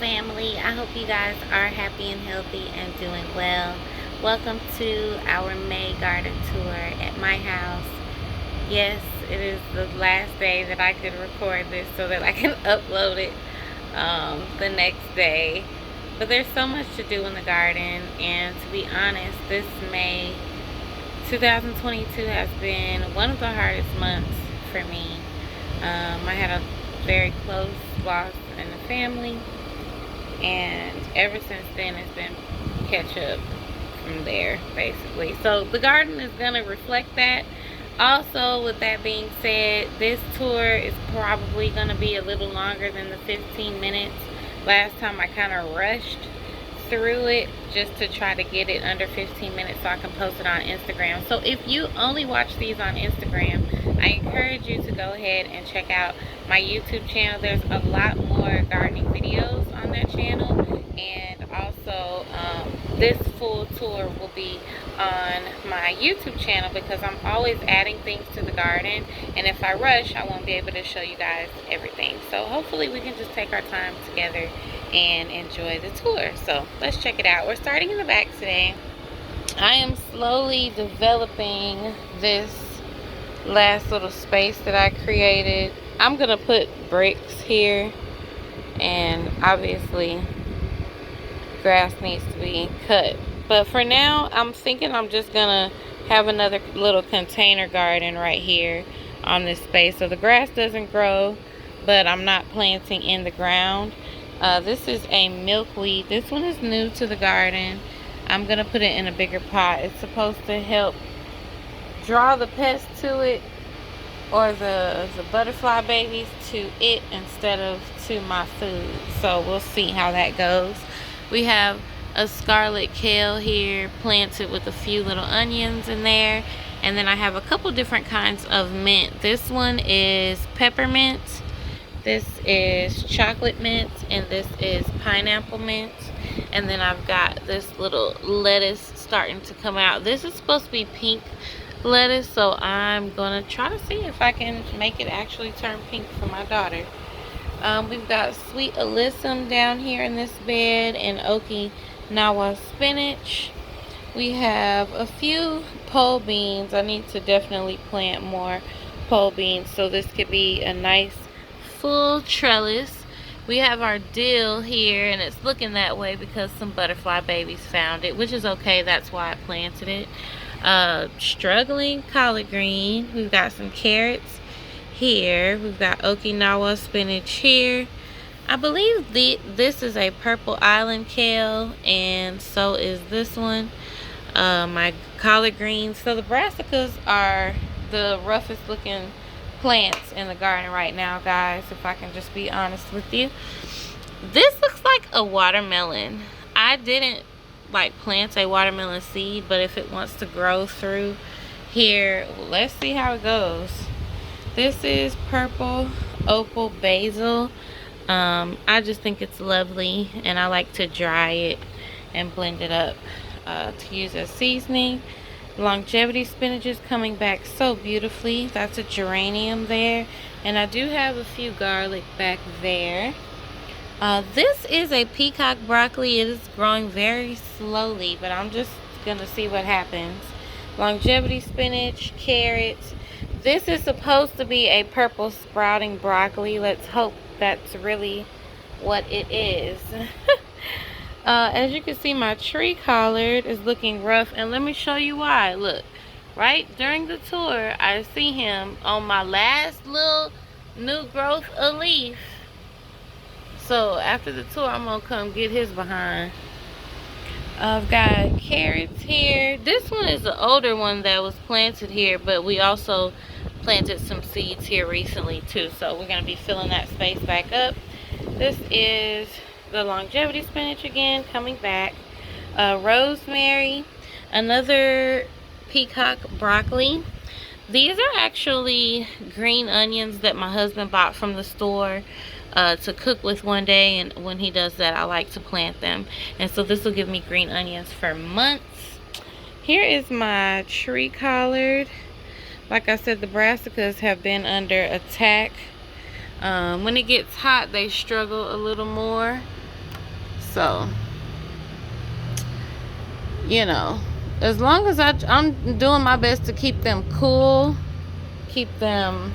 family. I hope you guys are happy and healthy and doing well. Welcome to our May garden tour at my house. Yes, it is the last day that I could record this so that I can upload it the next day. But there's so much to do in the garden, and to be honest, this May 2022 has been one of the hardest months for me. I had a very close loss in the family, and ever since then it's been catch up from there, basically. So the garden is going to reflect that. Also, with that being said, this tour is probably going to be a little longer than the 15 minutes. Last time I kind of rushed through it just to try to get it under 15 minutes so I can post it on Instagram. So if you only watch these on Instagram, I encourage you to go ahead and check out my YouTube channel. There's a lot more gardening videos on that channel, and also this full tour will be on my YouTube channel because I'm always adding things to the garden, and if I rush I won't be able to show you guys everything. So hopefully we can just take our time together and enjoy the tour. So let's check it out. We're starting in the back today. I am slowly developing this last little space that I created. I'm gonna put bricks here, and obviously grass needs to be cut, but for now I'm thinking I'm just gonna have another little container garden right here on this space so the grass doesn't grow, but I'm not planting in the ground. This is a milkweed. This one is new to the garden. I'm gonna put it in a bigger pot. It's supposed to help draw the pests to it, or the butterfly babies to it instead of to my food. So we'll see how that goes. We have a scarlet kale here planted with a few little onions in there, and then I have a couple different kinds of mint. This one is peppermint, this is chocolate mint, and this is pineapple mint. And then I've got this little lettuce starting to come out. This is supposed to be pink lettuce, so I'm gonna try to see if I can make it actually turn pink for my daughter. We've got sweet alyssum down here in this bed, and Okinawa spinach. We have a few pole beans. I need to definitely plant more pole beans so this could be a nice full trellis. We have our dill here, and it's looking that way because some butterfly babies found it, which is okay. That's why I planted it. Struggling collard green. We've got some carrots here. We've got Okinawa spinach here. I believe this is a purple island kale, and so is this one. My collard greens. So the brassicas are the roughest looking plants in the garden right now, guys, if I can just be honest with you. This looks like a watermelon. I didn't plant a watermelon seed, but if it wants to grow through here, let's see how it goes. This is purple opal basil. I just think it's lovely, and I like to dry it and blend it up to use as seasoning. Longevity spinach is coming back so beautifully. That's a geranium there, and I do have a few garlic back there. This is a peacock broccoli. It is growing very slowly, but I'm just gonna see what happens. Longevity spinach, carrots. This is supposed to be a purple sprouting broccoli. Let's hope that's really what it is. As you can see, my tree collard is looking rough, and let me show you why. Look, right during the tour, I see him on my last little new growth of leaf. So after the tour, I'm gonna come get his behind. I've got carrots here. This one is the older one that was planted here, but we also planted some seeds here recently too, so we're gonna be filling that space back up. This is the longevity spinach again, coming back. Rosemary, another peacock broccoli. These are actually green onions that my husband bought from the store to cook with one day, and when he does that, I like to plant them, and so this will give me green onions for months. Here is my tree collard. Like I said, the brassicas have been under attack. When it gets hot, they struggle a little more. So, you know, as long as I'm doing my best to keep them cool, keep them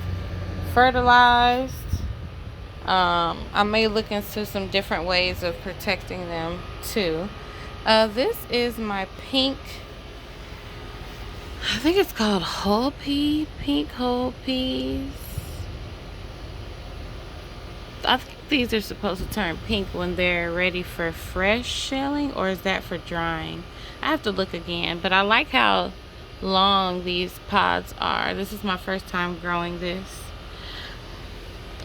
fertilized. I may look into some different ways of protecting them too. This is my pink, I think it's called whole pea, pink whole peas. I think these are supposed to turn pink when they're ready for fresh shelling, or is that for drying? I have to look again, but I like how long these pods are. This is my first time growing this.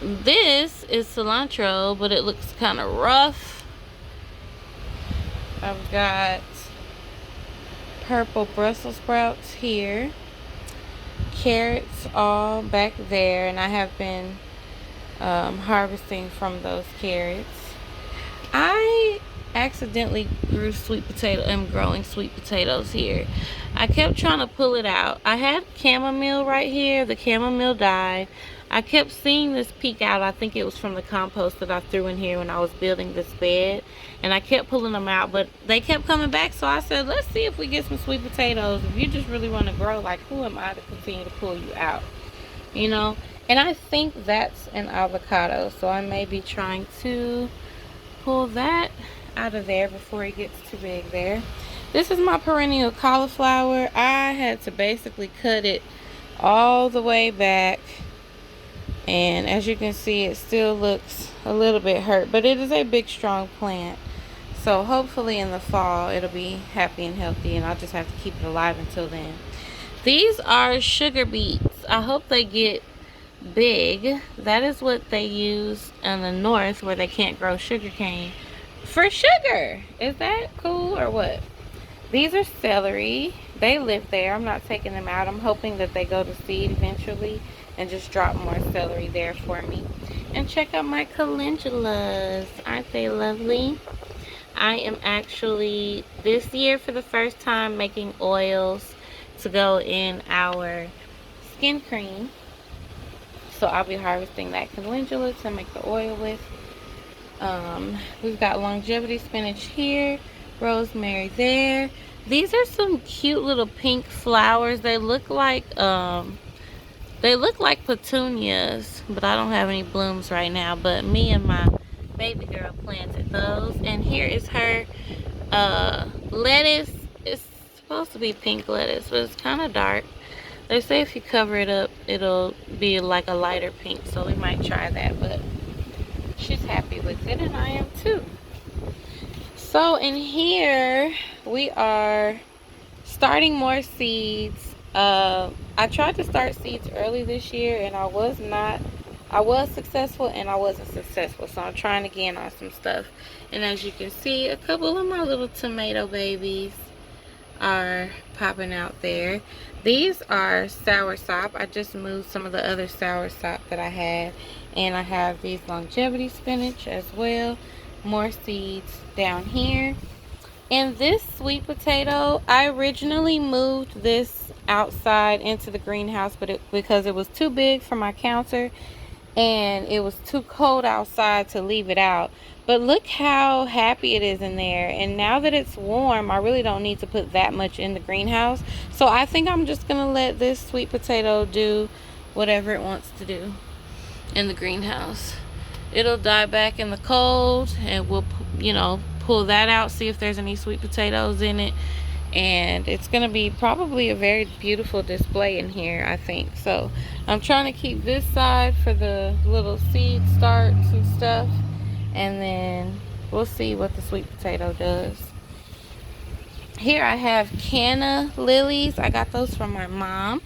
This is cilantro, but it looks kind of rough. I've got purple Brussels sprouts here, carrots all back there, and I have been harvesting from those carrots. I accidentally grew growing sweet potatoes here. I kept trying to pull it out. I had chamomile right here. The chamomile died. I kept seeing this peek out. I think it was from the compost that I threw in here when I was building this bed. And I kept pulling them out, but they kept coming back. So I said, let's see if we get some sweet potatoes. If you just really want to grow, like, who am I to continue to pull you out? You know? And I think that's an avocado. So I may be trying to pull that out of there before it gets too big there. This is my perennial cauliflower. I had to basically cut it all the way back. And as you can see, it still looks a little bit hurt, but it is a big, strong plant. So hopefully in the fall, it'll be happy and healthy, and I'll just have to keep it alive until then. These are sugar beets. I hope they get big. That is what they use in the north where they can't grow sugar cane for sugar. Is that cool or what? These are celery. They live there. I'm not taking them out. I'm hoping that they go to seed eventually and just drop more celery there for me. And check out my calendulas. Aren't they lovely? I am actually this year for the first time making oils to go in our skin cream. So I'll be harvesting that calendula to make the oil with. We've got longevity spinach here, rosemary there. These are some cute little pink flowers. They look like petunias, but I don't have any blooms right now. But me and my baby girl planted those. And here is her lettuce. It's supposed to be pink lettuce, but it's kind of dark. They say if you cover it up, it'll be like a lighter pink. So we might try that, but she's happy with it, and I am too. So in here, we are starting more seeds. I tried to start seeds early this year, and I was successful and I wasn't successful. So I'm trying again on some stuff. And as you can see, a couple of my little tomato babies are popping out there. These are soursop. I just moved some of the other soursop that I had. And I have these longevity spinach as well. More seeds down here. And this sweet potato, I originally moved this outside into the greenhouse, but because it was too big for my counter and it was too cold outside to leave it out. But look how happy it is in there. And now that it's warm, I really don't need to put that much in the greenhouse. So I think I'm just going to let this sweet potato do whatever it wants to do in the greenhouse. It'll die back in the cold, and we'll, pull that out, see if there's any sweet potatoes in it. And it's going to be probably a very beautiful display in here, I think. So I'm trying to keep this side for the little seed starts and stuff. And then we'll see what the sweet potato does. Here I have canna lilies. I got those from my mom.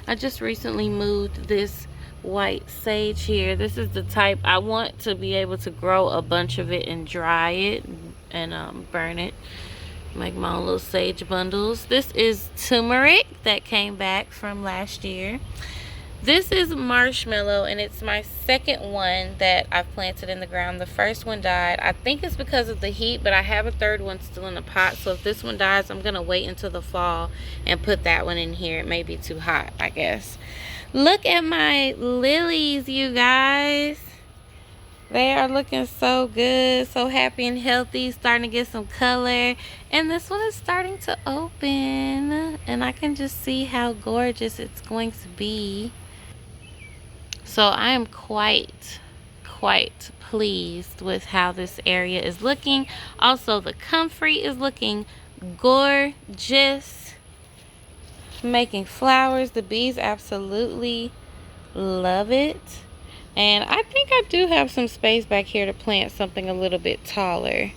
I just recently moved this white sage here. This is the type I want to be able to grow a bunch of it and dry it and burn it. Make my own little sage bundles. This is turmeric that came back from last year. This is marshmallow, and it's my second one that I've planted in the ground. The first one died. I think it's because of the heat, but I have a third one still in the pot. So if this one dies, I'm going to wait until the fall and put that one in here. It may be too hot, I guess. Look at my lilies, you guys. They are looking so good, so happy and healthy, starting to get some color. And this one is starting to open. And I can just see how gorgeous it's going to be. So I am quite pleased with how this area is looking. Also, the comfrey is looking gorgeous. Making flowers. The bees absolutely love it. And I think I do have some space back here to plant something a little bit taller.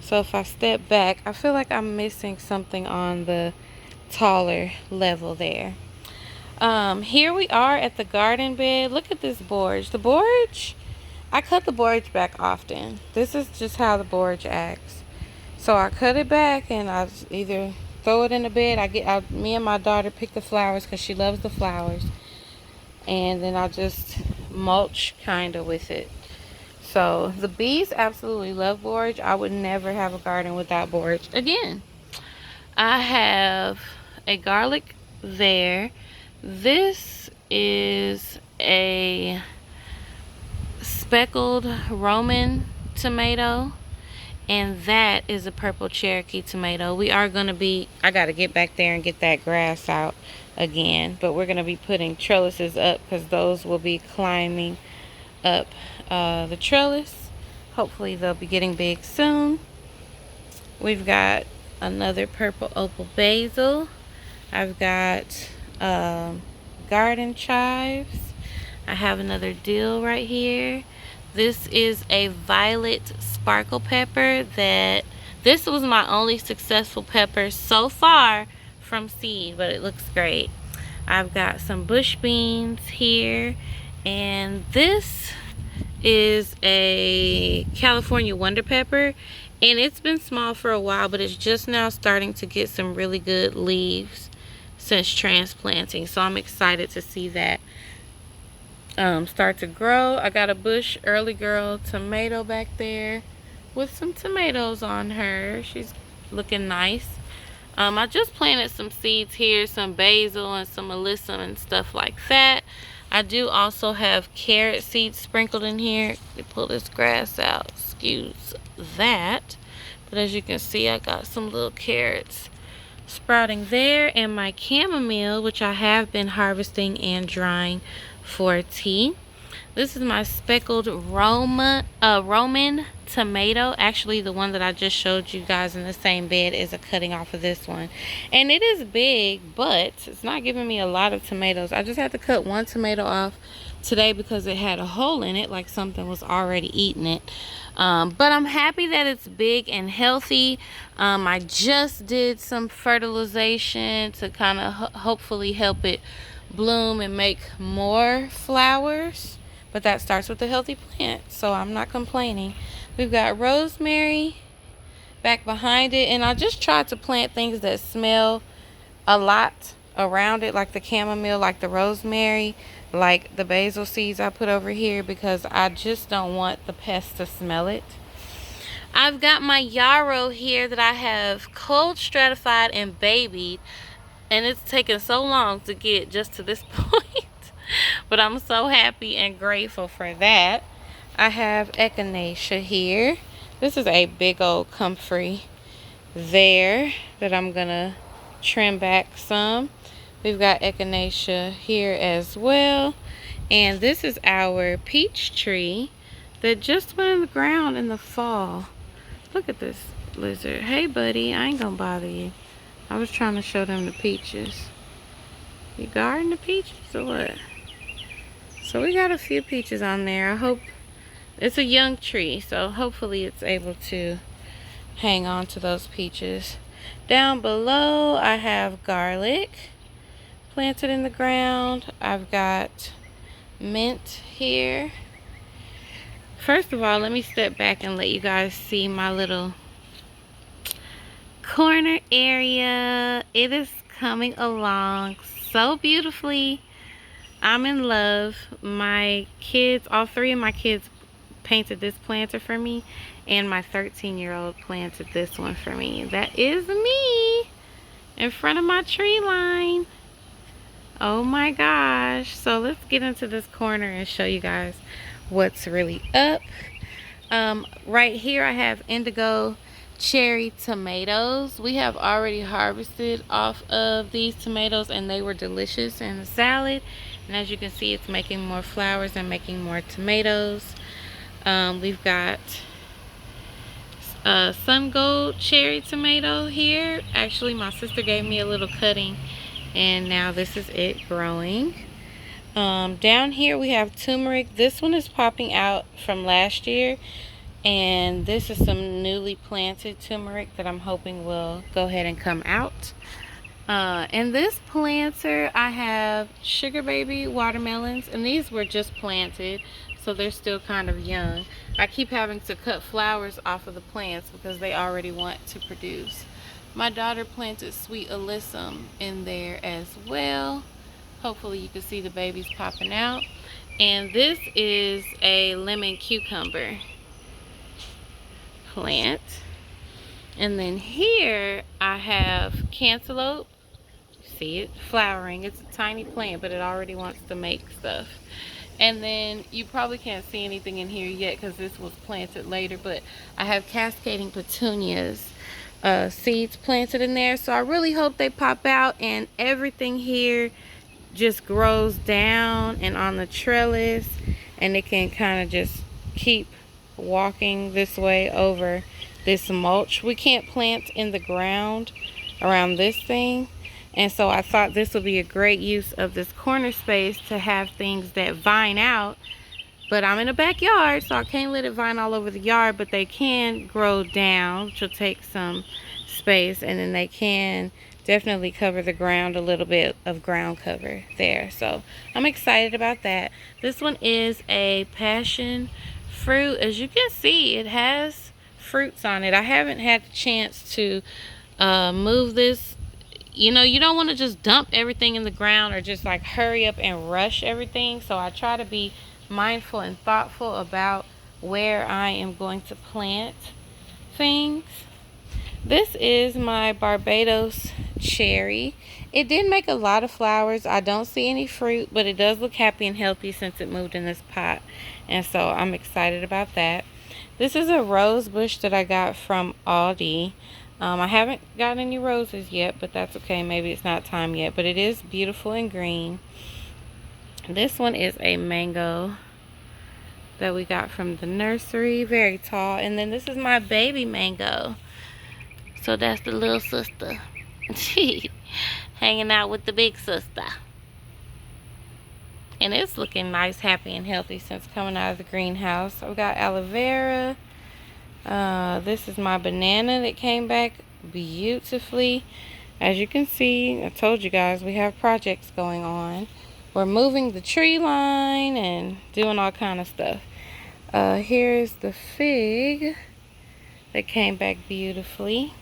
So if I step back, I feel like I'm missing something on the taller level there. Here we are at the garden bed. Look at this borage. The borage, I cut the borage back often. This is just how the borage acts. So I cut it back and I either throw it in the bed. Me and my daughter pick the flowers because she loves the flowers. And then I just mulch kind of with it. So the bees absolutely love borage. I would never have a garden without borage. Again, I have a garlic there. This is a speckled Roman tomato, and that is a purple Cherokee tomato. We are going to be, I got to get back there and get that grass out again, but we're going to be putting trellises up because those will be climbing up the trellis. Hopefully they'll be getting big soon. We've got another purple opal basil. I've got garden chives. I have another dill right here. This is a violet sparkle pepper. This was my only successful pepper so far from seed, but it looks great. I've got some bush beans here, and this is a California Wonder Pepper, and it's been small for a while, but it's just now starting to get some really good leaves since transplanting. So I'm excited to see that start to grow. I got a bush early girl tomato back there with some tomatoes on her. She's looking nice. I just planted some seeds here, some basil and some alyssum and stuff like that. I do also have carrot seeds sprinkled in here. Let me pull this grass out, excuse that. But as you can see, I got some little carrots sprouting there, and my chamomile, which I have been harvesting and drying for tea. This is my speckled Roman tomato. Actually, the one that I just showed you guys in the same bed is a cutting off of this one. And it is big, but it's not giving me a lot of tomatoes. I just had to cut one tomato off today because it had a hole in it, like something was already eating it. But I'm happy that it's big and healthy. I just did some fertilization to kind of hopefully help it bloom and make more flowers. But that starts with a healthy plant, so I'm not complaining. We've got rosemary back behind it, and I just tried to plant things that smell a lot around it, like the chamomile, like the rosemary, like the basil seeds I put over here, because I just don't want the pests to smell it. I've got my yarrow here that I have cold stratified and babied, and it's taken so long to get just to this point. But I'm so happy and grateful for that. I have echinacea here. This is a big old comfrey there that I'm gonna trim back some. We've got echinacea here as well. And this is our peach tree that just went in the ground in the fall. Look at this lizard. Hey buddy, I ain't gonna bother you. I was trying to show them the peaches. You guarding the peaches or what? So we got a few peaches on there. I hope it's a young tree, so hopefully it's able to hang on to those peaches. Down below I have garlic planted in the ground. I've got mint here. First of all, let me step back and let you guys see my little corner area. It is coming along so beautifully. I'm in love. My kids, all three of my kids painted this planter for me, and my 13-year-old planted this one for me. That is me in front of my tree line. Oh my gosh. So let's get into this corner and show you guys what's really up. Right here I have indigo cherry tomatoes. We have already harvested off of these tomatoes and they were delicious in the salad. And as you can see, it's making more flowers and making more tomatoes. We've got sun gold cherry tomato here. Actually, my sister gave me a little cutting and now this is it growing. Down here we have turmeric. This one is popping out from last year, and this is some newly planted turmeric that I'm hoping will go ahead and come out. In this planter I have sugar baby watermelons, and these were just planted, so they're still kind of young. I keep having to cut flowers off of the plants because they already want to produce. My daughter planted sweet alyssum in there as well. Hopefully you can see the babies popping out. And this is a lemon cucumber plant. And then here I have cantaloupe. See it flowering. It's a tiny plant, but it already wants to make stuff. And then you probably can't see anything in here yet because this was planted later, but I have cascading petunias seeds planted in there. So I really hope they pop out, and everything here just grows down and on the trellis, and it can kind of just keep walking this way over this mulch. We can't plant in the ground around this thing, and so I thought this would be a great use of this corner space to have things that vine out. But I'm in a backyard, so I can't let it vine all over the yard, but they can grow down, which will take some space, and then they can definitely cover the ground, a little bit of ground cover there. So I'm excited about that. This one is a passion fruit. As you can see, it has fruits on it. I haven't had the chance to move this. You know, you don't want to just dump everything in the ground or just like hurry up and rush everything. So I try to be mindful and thoughtful about where I am going to plant things. This is my Barbados Cherry. It did make a lot of flowers. I don't see any fruit, but it does look happy and healthy since it moved in this pot. And so I'm excited about that. This is a rose bush that I got from Aldi. I haven't got any roses yet, but that's okay. Maybe it's not time yet, but it is beautiful and green. This one is a mango that we got from the nursery. Very tall. And then this is my baby mango. So that's the little sister. Hanging out with the big sister. And it's looking nice, happy, and healthy since coming out of the greenhouse. I've got aloe vera. This is my banana that came back beautifully. As you can see, I told you guys we have projects going on. We're moving the tree line and doing all kind of stuff. Here's the fig that came back beautifully.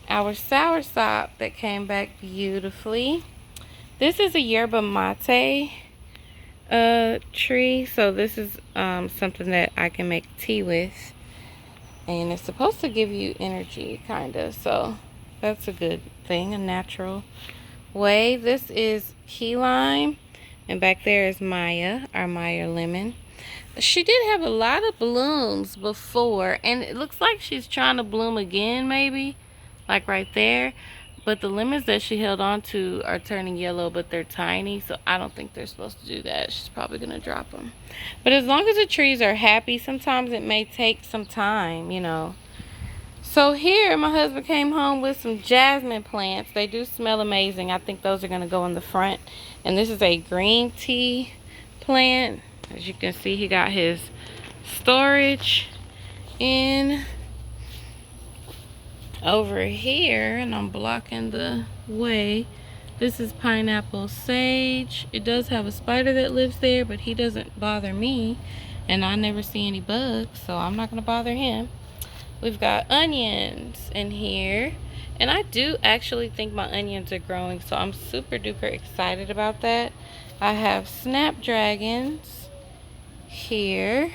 Our soursop that came back beautifully. This is a yerba mate tree, so this is something that I can make tea with, and it's supposed to give you energy, kind of, so that's a good thing, a natural way. This is key lime, and back there is Maya, our Maya lemon. She did have a lot of blooms before, and it looks like she's trying to bloom again, maybe, like right there. But the lemons that she held on to are turning yellow, but they're tiny, so I don't think they're supposed to do that. She's probably going to drop them. But as long as the trees are happy, sometimes it may take some time, you know. So here, my husband came home with some jasmine plants. They do smell amazing. I think those are going to go in the front. And this is a green tea plant. As you can see, he got his storage in over here, and I'm blocking the way. This is pineapple sage. It does have a spider that lives there, but he doesn't bother me, and I never see any bugs, so I'm not going to bother him. We've got onions in here, and I do actually think my onions are growing, so I'm super duper excited about that. I have snapdragons here.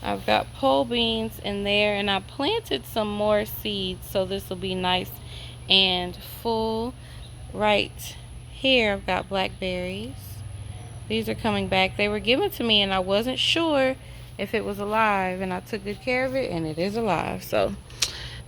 I've got pole beans in there, and I planted some more seeds, so this will be nice and full. Right here, I've got blackberries. These are coming back. They were given to me, and I wasn't sure if it was alive, and I took good care of it, and it is alive. So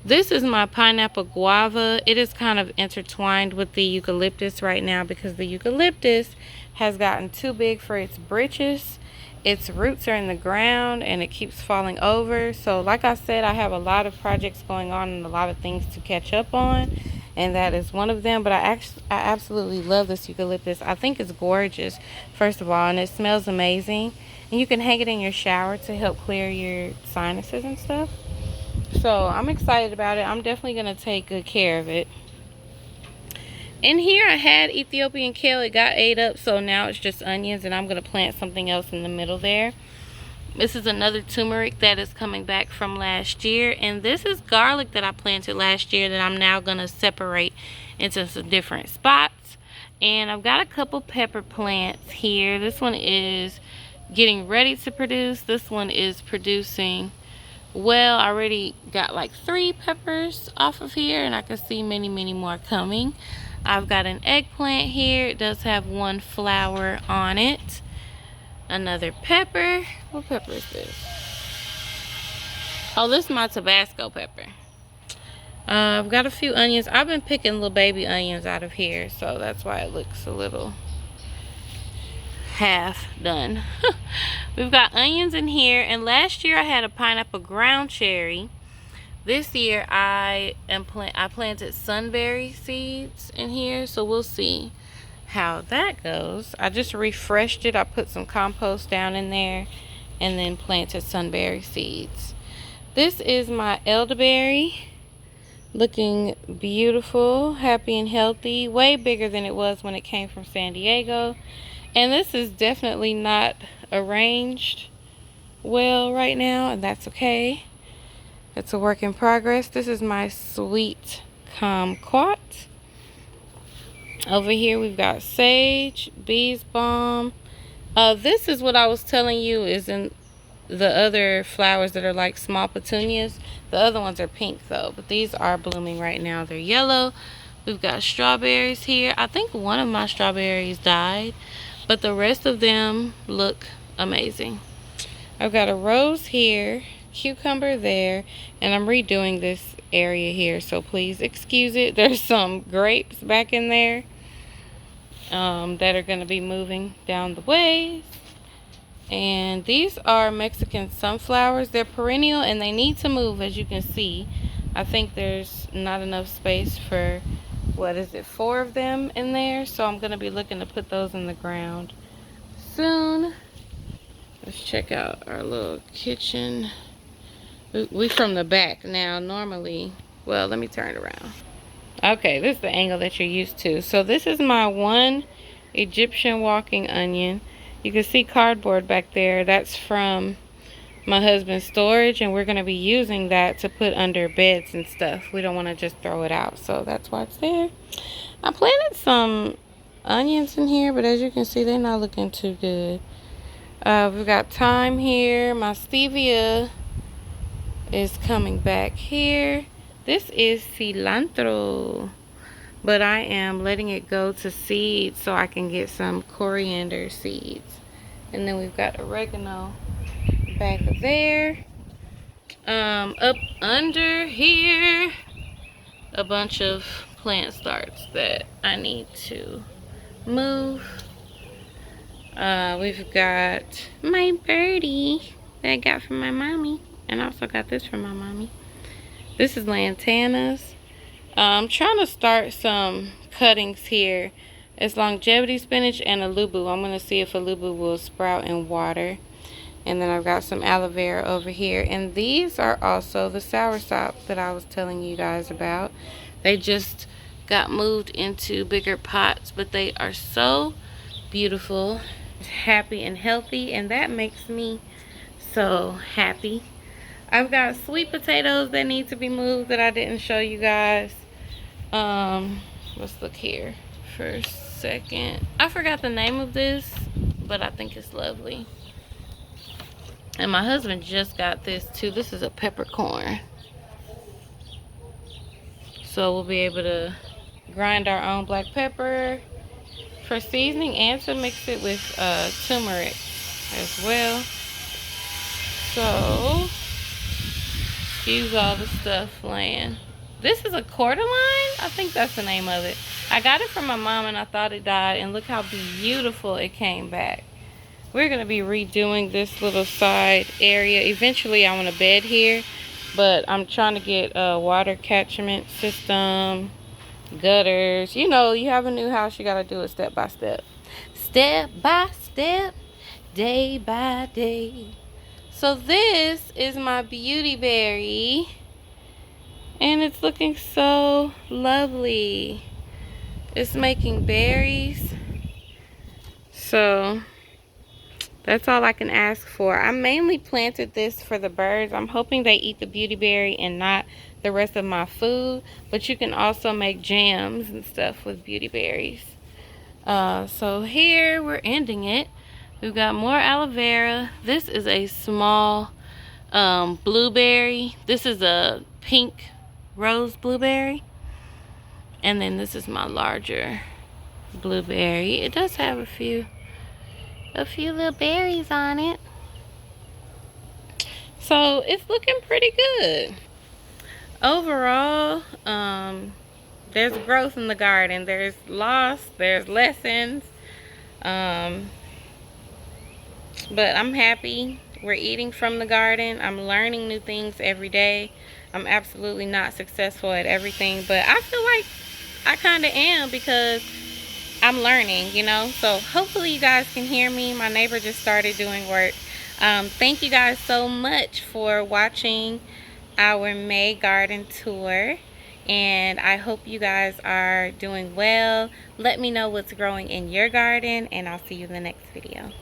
this is my pineapple guava. It is kind of intertwined with the eucalyptus right now because the eucalyptus has gotten too big for its britches. Its roots are in the ground and it keeps falling over. So like I said, I have a lot of projects going on and a lot of things to catch up on, and that is one of them. But I absolutely love this eucalyptus. I think it's gorgeous, first of all, and it smells amazing. And you can hang it in your shower to help clear your sinuses and stuff. So I'm excited about it. I'm definitely going to take good care of it. In here I had Ethiopian kale. It got ate up, so now it's just onions, and I'm going to plant something else in the middle there. This is another turmeric that is coming back from last year, and this is garlic that I planted last year that I'm now going to separate into some different spots. And I've got a couple pepper plants here. This one is getting ready to produce. This one is producing well. I already got like 3 peppers off of here, and I can see many more coming. I've got an eggplant here. It does have 1 flower on it. Another pepper. What pepper is this? Oh, this is my Tabasco pepper. I've got a few onions. I've been picking little baby onions out of here, so that's why it looks a little half done. We've got onions in here, and last year I had a pineapple ground cherry. This year I planted sunberry seeds in here, so we'll see how that goes. I just refreshed it. I put some compost down in there and then planted sunberry seeds. This is my elderberry, looking beautiful, happy and healthy, way bigger than it was when it came from San Diego. And this is definitely not arranged well right now, and that's okay. It's a work in progress. This is my sweet kumquat. Over here we've got sage, bees balm. This is what I was telling you is in the other flowers that are like small petunias. The other ones are pink though, but these are blooming right now. They're yellow. We've got strawberries here. I think one of my strawberries died, but the rest of them look amazing. I've got a rose here, cucumber there, and I'm redoing this area here, so please excuse it. There's some grapes back in there that are going to be moving down the ways. And these are Mexican sunflowers. They're perennial and they need to move, as you can see. I think there's not enough space for, what is it, 4 of them in there, so I'm going to be looking to put those in the ground soon. Let's check out our little kitchen. We from the back now. Normally, well, let me turn it around. Okay, this is the angle that you're used to. So this is my 1 Egyptian walking onion. You can see cardboard back there. That's from my husband's storage, and we're going to be using that to put under beds and stuff. We don't want to just throw it out, so that's why it's there. I planted some onions in here, but as you can see, they're not looking too good. We've got thyme here. My stevia is coming back here. This is cilantro, but I am letting it go to seed so I can get some coriander seeds. And then we've got oregano back there. Up under here, a bunch of plant starts that I need to move. We've got my birdie that I got from my mommy, and I also got this from my mommy. This is lantanas. I'm trying to start some cuttings here. It's longevity spinach and alubu. I'm going to see if alubu will sprout in water. And then I've got some aloe vera over here. And these are also the soursop that I was telling you guys about. They just got moved into bigger pots, but they are so beautiful, happy and healthy, and that makes me so happy. I've got sweet potatoes that need to be moved that I didn't show you guys. Let's look here for a second. I forgot the name of this, but I think it's lovely. And my husband just got this too. This is a peppercorn. So we'll be able to grind our own black pepper for seasoning and to mix it with turmeric as well. So, excuse all the stuff laying. This is a cordyline? I think that's the name of it. I got it from my mom and I thought it died, and look how beautiful it came back. We're going to be redoing this little side area. Eventually I want a bed here, but I'm trying to get a water catchment system, gutters. You know, you have a new house, you got to do it step by step. Step by step, day by day. So this is my beauty berry, and it's looking so lovely. It's making berries. So that's all I can ask for. I mainly planted this for the birds. I'm hoping they eat the beauty berry and not the rest of my food. But you can also make jams and stuff with beauty berries. So here we're ending it. We've got more aloe vera. This is a small blueberry. This is a pink rose blueberry. And then this is my larger blueberry. It does have a few little berries on it. So it's looking pretty good. Overall, there's growth in the garden. There's loss, there's lessons. But I'm happy. We're eating from the garden. I'm learning new things every day. I'm absolutely not successful at everything, but I feel like I kind of am because I'm learning, you know. So hopefully you guys can hear me. My neighbor just started doing work. Thank you guys so much for watching our May garden tour, and I hope you guys are doing well. Let me know what's growing in your garden, and I'll see you in the next video.